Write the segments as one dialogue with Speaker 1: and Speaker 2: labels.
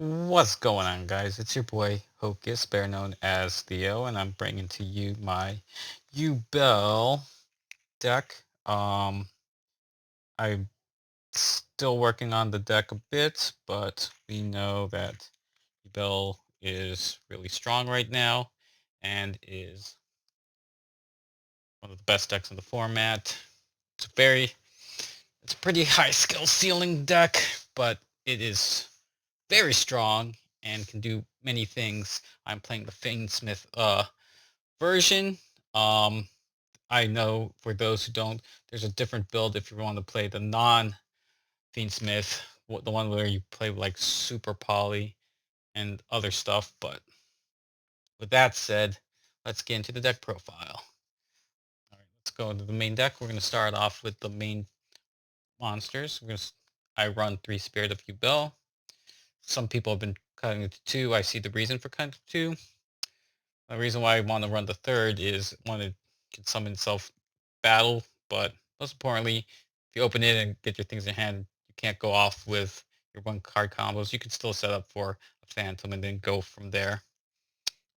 Speaker 1: What's going on, guys? It's your boy Hocus, better known as Theo, and I'm bringing to you my Yubel deck. I'm still working on the deck a bit, but we know that Yubel is really strong right now and is one of the best decks in the format. It's it's a pretty high skill ceiling deck, but it is very strong and can do many things. I'm playing the Fiendsmith version. Um, I know for those who don't, there's a different build if you want to play the non Fiendsmith, the one where you play like super poly and other stuff. But with that said, let's get into the deck profile. All right, let's go into the main deck. We're going to start off with the main monsters. I run 3 Spirit of Yubel. Some people have been cutting it to 2. I see the reason for cutting it to 2. The reason why I want to run the third is one, it can summon self battle, but most importantly, if you open it and get your things in hand, you can't go off with your 1 card combos. You can still set up for a phantom and then go from there.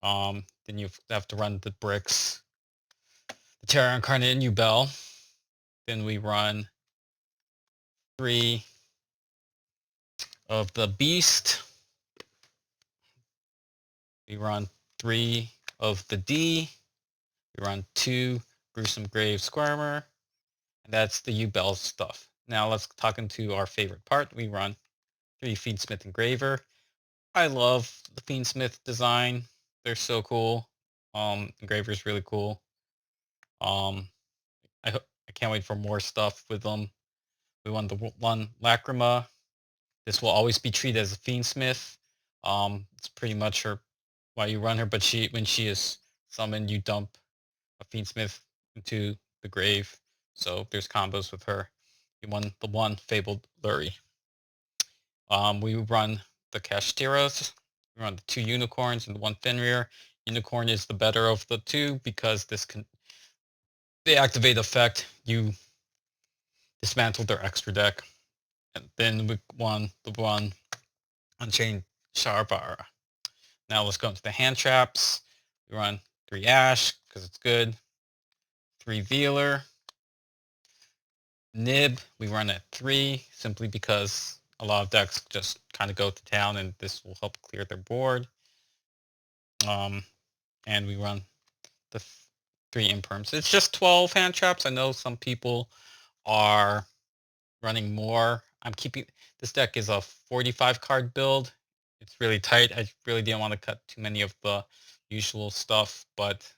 Speaker 1: Then you have to run the bricks, the Terra Incarnate and Yubel. Then we run 3 of the Beast. We run 3 of the D. We run 2 Gruesome Grave Squirmer. And that's the Yubel stuff. Now let's talk into our favorite part. We run 3 Fiendsmith Engraver. I love the Fiendsmith design. They're so cool. Engraver's really cool. Um, I can't wait for more stuff with them. We won the 1 Lacrima. This will always be treated as a Fiendsmith. It's pretty much her why you run her, but when she is summoned, you dump a Fiendsmith into the grave. So there's combos with her. We won the 1 Fabled Lurie. We run the Kashteros. We run the 2 Unicorns and the 1 Fenrir. Unicorn is the better of the 2 because the activate effect, you dismantle their extra deck. And then we won the 1 Unchained Sharbara. Now let's go into the hand traps. We run 3 Ash because it's good. 3 Veeler. Nib, we run at 3 simply because a lot of decks just kind of go to town and this will help clear their board. And we run the 3 imperms. It's just 12 hand traps. I know some people are running more. I'm keeping this deck is a 45 card build. It's really tight. I really didn't want to cut too many of the usual stuff, but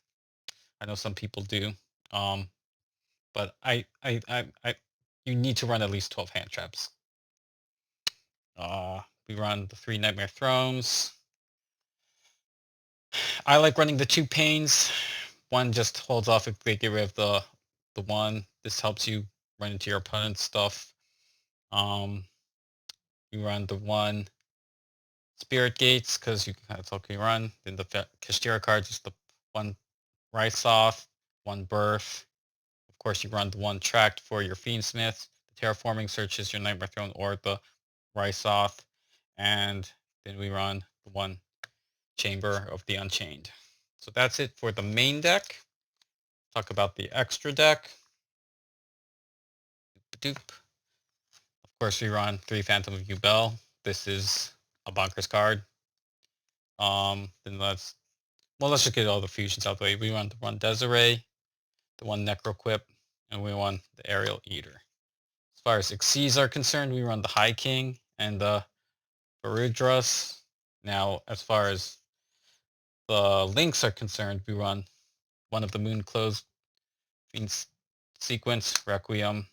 Speaker 1: I know some people do. But you need to run at least 12 hand traps. We run the 3 Nightmare Thrones. I like running the 2 Pains. One just holds off if they get rid of the 1. This helps you run into your opponent's stuff. You run the 1 Spirit Gates because you can kind of totally run. Then the Kashtira cards is the 1 Rysoth, 1 Birth. Of course, you run the 1 Tract for your Fiendsmith. The Terraforming Search is your Nightmare Throne or the Rysoth. And then we run the 1 Chamber of the Unchained. So that's it for the main deck. Talk about the extra deck. Doop. Of course, we run 3 Phantom of Yubel. This is a bonkers card. Then let's just get all the fusions out of the way. We run the 1 Desiree, the 1 Necroquip, and we run the Aerial Eater. As far as Xyz are concerned, we run the High King and the Barudras. Now, as far as the links are concerned, we run one of the Moon Close Fiends sequence, Requiem.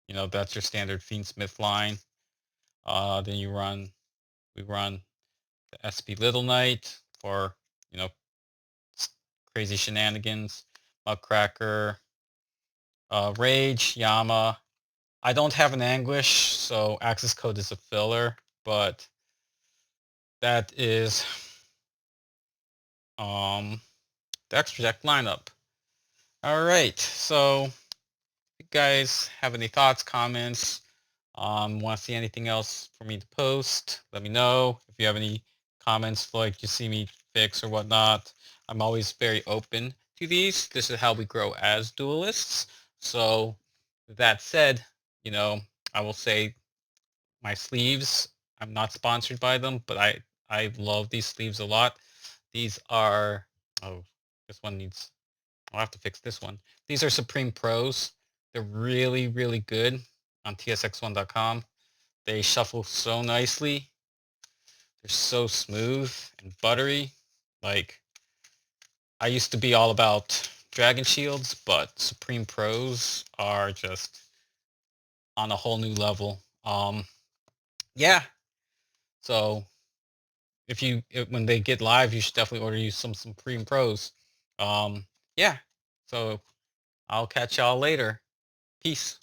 Speaker 1: You know, that's your standard Fiendsmith line. Then we run the SP Little Knight for, you know, crazy shenanigans. Muckracker, Rage, Yama. I don't have an Anguish, so Access Code is a filler, but that is the extra deck lineup. All right, so if you guys have any thoughts, comments, want to see anything else for me to post, let me know. If If you have any comments like you see me fix or whatnot, I'm always very open to these. This is how we grow as duelists. So with that said, you know, I will say my sleeves, I'm not sponsored by them, but I love these sleeves a lot. These are, oh, this one needs, I'll have to fix this one. These are Supreme Pros. They're really, really good on tsx1.com. They shuffle so nicely. They're so smooth and buttery. Like, I used to be all about Dragon Shields, but Supreme Pros are just on a whole new level. Yeah. So when they get live, you should definitely order you some Supreme Pros. Yeah. So I'll catch y'all later. Peace.